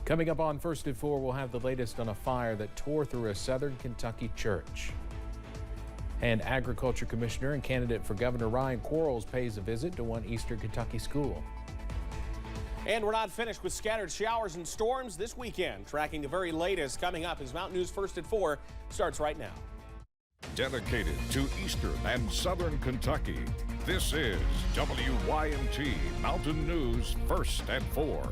Coming up on First at 4, we'll have the latest on a fire that tore through a southern Kentucky church. And Agriculture Commissioner and candidate for Governor Ryan Quarles pays a visit to one eastern Kentucky school. And we're not finished with scattered showers and storms this weekend. Tracking the very latest coming up as Mountain News First at 4 starts right now. Dedicated to eastern and southern Kentucky, this is WYMT Mountain News First at 4.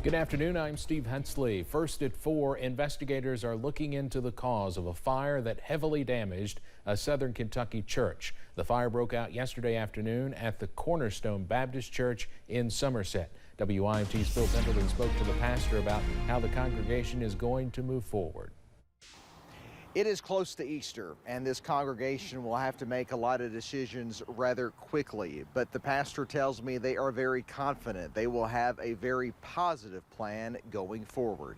Good afternoon, I'm Steve Hensley. First at 4, investigators are looking into the cause of a fire that heavily damaged a southern Kentucky church. The fire broke out yesterday afternoon at the Cornerstone Baptist Church in Somerset. WYMT's Phil Pendleton spoke to the pastor about how the congregation is going to move forward. It is close to Easter, and this congregation will have to make a lot of decisions rather quickly. But the pastor tells me they are very confident they will have a very positive plan going forward.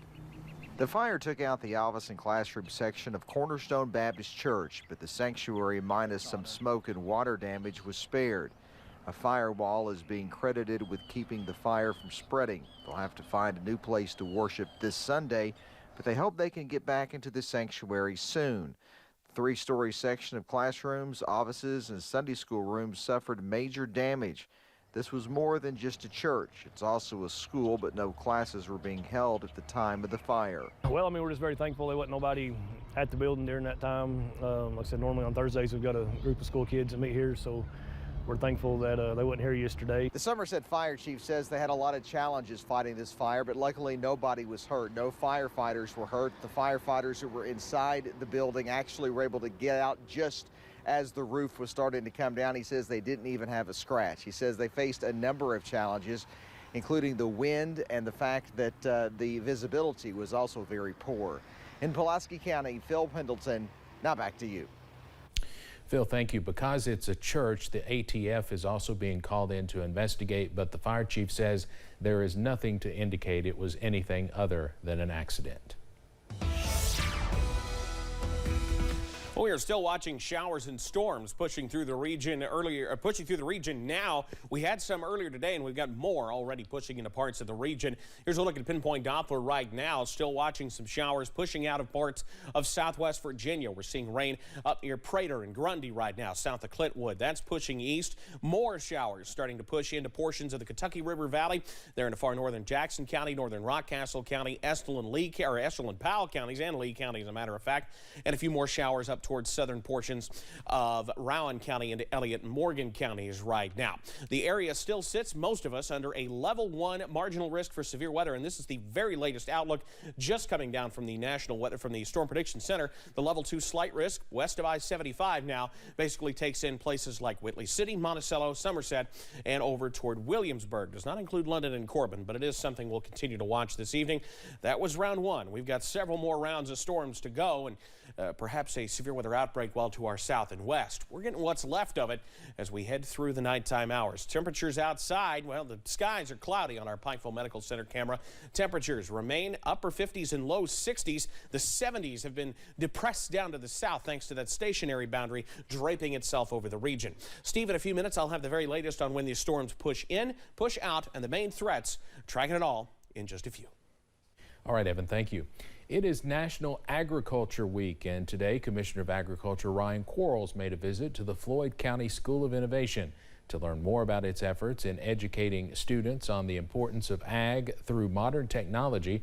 The fire took out the office and classroom section of Cornerstone Baptist Church, but the sanctuary, minus some smoke and water damage, was spared. A firewall is being credited with keeping the fire from spreading. They'll have to find a new place to worship this Sunday, but they hope they can get back into the sanctuary soon. The three-story section of classrooms, offices, and Sunday school rooms suffered major damage. This was more than just a church. It's also a school, but no classes were being held at the time of the fire. Well, we're just very thankful there wasn't nobody at the building during that time. Like I said, normally on Thursdays we've got a group of school kids that meet here, so we're thankful that they wasn't here yesterday. The Somerset fire chief says they had a lot of challenges fighting this fire, but luckily nobody was hurt. No firefighters were hurt. The firefighters who were inside the building actually were able to get out just as the roof was starting to come down. He says they didn't even have a scratch. He says they faced a number of challenges, including the wind and the fact that the visibility was also very poor. In Pulaski County, Phil Pendleton, now back to you. Phil, thank you. Because it's a church, the ATF is also being called in to investigate, but the fire chief says there is nothing to indicate it was anything other than an accident. Well, we are still watching showers and storms pushing through the region now. We had some earlier today, and we've got more already pushing into parts of the region. Here's a look at pinpoint Doppler right now. Still watching some showers pushing out of parts of southwest Virginia. We're seeing rain up near Prater and Grundy right now, south of Clintwood. That's pushing east. More showers starting to push into portions of the Kentucky River Valley. They're in the far northern Jackson County, northern Rockcastle County, Estill and Powell counties, and Lee County, as a matter of fact. And a few more showers up towards southern portions of Rowan County into Elliott and Morgan counties right now. The area still sits, most of us, under a level 1 marginal risk for severe weather, and this is the very latest outlook just coming down from the National Weather from the Storm Prediction Center. The level 2 slight risk west of I-75 now basically takes in places like Whitley City, Monticello, Somerset, and over toward Williamsburg. Does not include London and Corbin, but it is something we'll continue to watch this evening. That was round 1. We've got several more rounds of storms to go, and perhaps a severe weather outbreak well to our south and west. We're getting what's left of it as we head through the nighttime hours. Temperatures outside, well, the skies are cloudy on our Pikeville Medical Center camera. Temperatures remain upper 50s and low 60s. The 70s have been depressed down to the south thanks to that stationary boundary draping itself over the region. Steve, in a few minutes, I'll have the very latest on when these storms push in, push out, and the main threats. Tracking it all in just a few. All right, Evan, thank you. It is National Agriculture Week, and today Commissioner of Agriculture Ryan Quarles made a visit to the Floyd County School of Innovation to learn more about its efforts in educating students on the importance of ag through modern technology.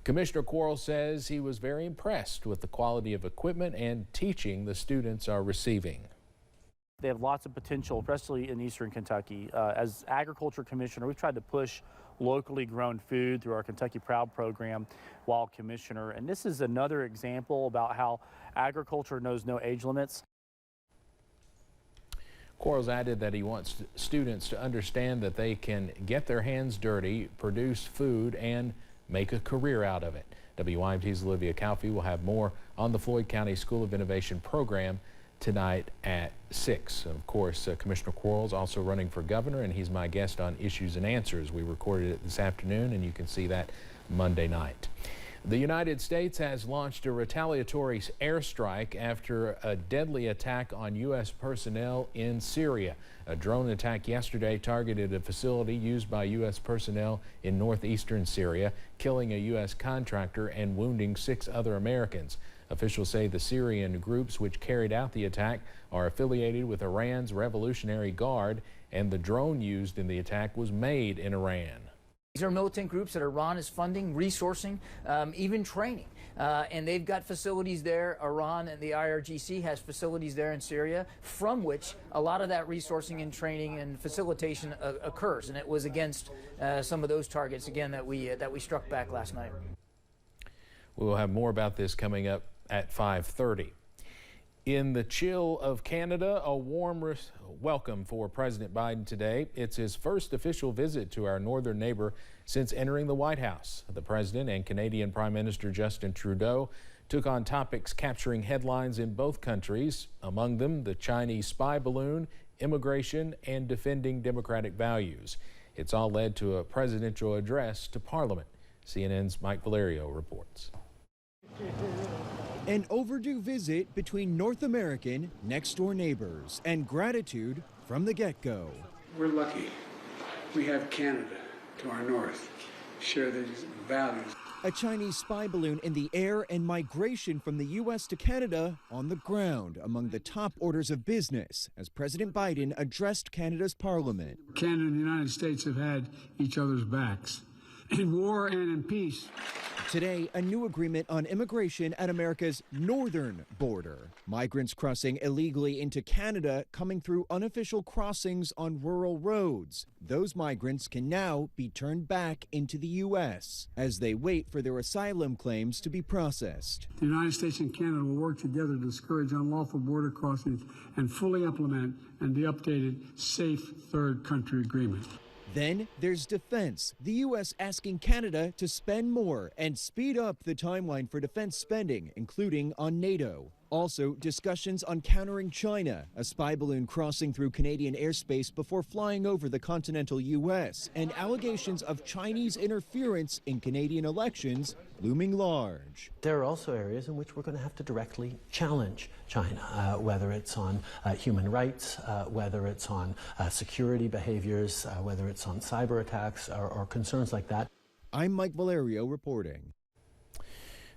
Commissioner Quarles says he was very impressed with the quality of equipment and teaching the students are receiving. They have lots of potential, especially in eastern Kentucky. As Agriculture Commissioner, we've tried to push locally grown food through our Kentucky Proud program while Commissioner. And this is another example about how agriculture knows no age limits. Quarles added that he wants students to understand that they can get their hands dirty, produce food, and make a career out of it. WYMT's Olivia Calfee will have more on the Floyd County School of Innovation program tonight at 6. Of course, Commissioner Quarles also running for governor, and he's my guest on Issues and Answers. We recorded it this afternoon, and you can see that Monday night. The United States has launched a retaliatory airstrike after a deadly attack on U.S. personnel in Syria. A drone attack yesterday targeted a facility used by U.S. personnel in northeastern Syria, killing a U.S. contractor and wounding 6 other Americans. Officials say the Syrian groups which carried out the attack are affiliated with Iran's Revolutionary Guard, and the drone used in the attack was made in Iran. These are militant groups that Iran is funding, resourcing, even training. And they've got facilities there. Iran and the IRGC has facilities there in Syria from which a lot of that resourcing and training and facilitation occurs. And it was against some of those targets, again, that we struck back last night. We will have more about this coming up at 5:30. In the chill of Canada, a warm welcome for President Biden today. It's his first official visit to our northern neighbor since entering the White House. The president and Canadian Prime Minister Justin Trudeau took on topics capturing headlines in both countries, among them the Chinese spy balloon, immigration, and defending democratic values. It's all led to a presidential address to Parliament. CNN's Mike Valerio reports. An overdue visit between North American next-door neighbors and gratitude from the get-go. We're lucky. We have Canada to our north, share these values. A Chinese spy balloon in the air and migration from the U.S. to Canada on the ground among the top orders of business as President Biden addressed Canada's parliament. Canada and the United States have had each other's backs in war and in peace. Today, a new agreement on immigration at America's northern border. Migrants crossing illegally into Canada coming through unofficial crossings on rural roads. Those migrants can now be turned back into the U.S. as they wait for their asylum claims to be processed. The United States and Canada will work together to discourage unlawful border crossings and fully implement the updated Safe Third Country Agreement. Then there's defense. The U.S. asking Canada to spend more and speed up the timeline for defense spending, including on NATO. Also, discussions on countering China, a spy balloon crossing through Canadian airspace before flying over the continental U.S., and allegations of Chinese interference in Canadian elections looming large. There are also areas in which we're going to have to directly challenge China, whether it's on human rights, whether it's on security behaviors, whether it's on cyber attacks or concerns like that. I'm Mike Valerio reporting.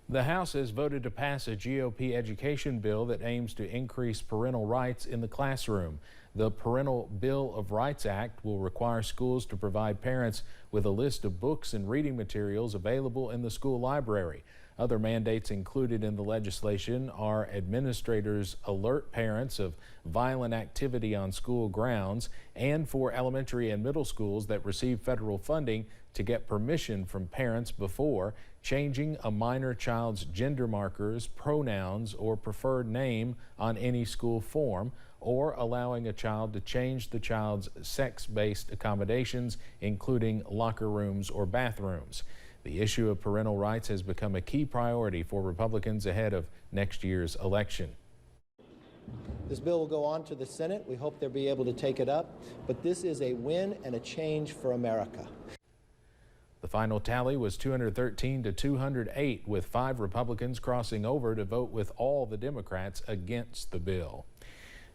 The House has voted to pass a GOP education bill that aims to increase parental rights in the classroom. The Parental Bill of Rights Act will require schools to provide parents with a list of books and reading materials available in the school library. Other mandates included in the legislation are administrators alert parents of violent activity on school grounds, and for elementary and middle schools that receive federal funding to get permission from parents before changing a minor child's gender markers, pronouns, or preferred name on any school form, or allowing a child to change the child's sex-based accommodations, including locker rooms or bathrooms. The issue of parental rights has become a key priority for Republicans ahead of next year's election. This bill will go on to the Senate. We hope they'll be able to take it up, but this is a win and a change for America. The final tally was 213 to 208, with 5 Republicans crossing over to vote with all the Democrats against the bill.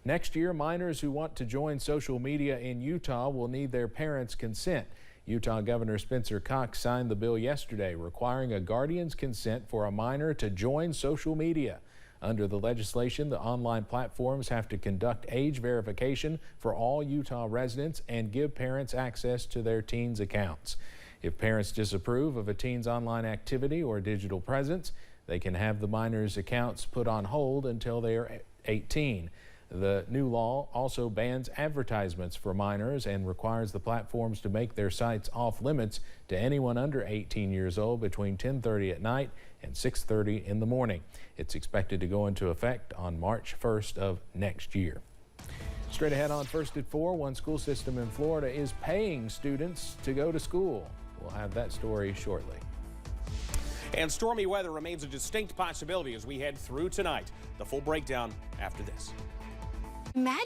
Next year, minors who want to join social media in Utah will need their parents' consent. Utah Governor Spencer Cox signed the bill yesterday, requiring a guardian's consent for a minor to join social media. Under the legislation, the online platforms have to conduct age verification for all Utah residents and give parents access to their teens' accounts. If parents disapprove of a teen's online activity or digital presence, they can have the minor's accounts put on hold until they are 18. The new law also bans advertisements for minors and requires the platforms to make their sites off limits to anyone under 18 years old between 10:30 at night and 6:30 in the morning. It's expected to go into effect on March 1st of next year. Straight ahead on First at 4, one school system in Florida is paying students to go to school. We'll have that story shortly. And stormy weather remains a distinct possibility as we head through tonight. The full breakdown after this. Imagine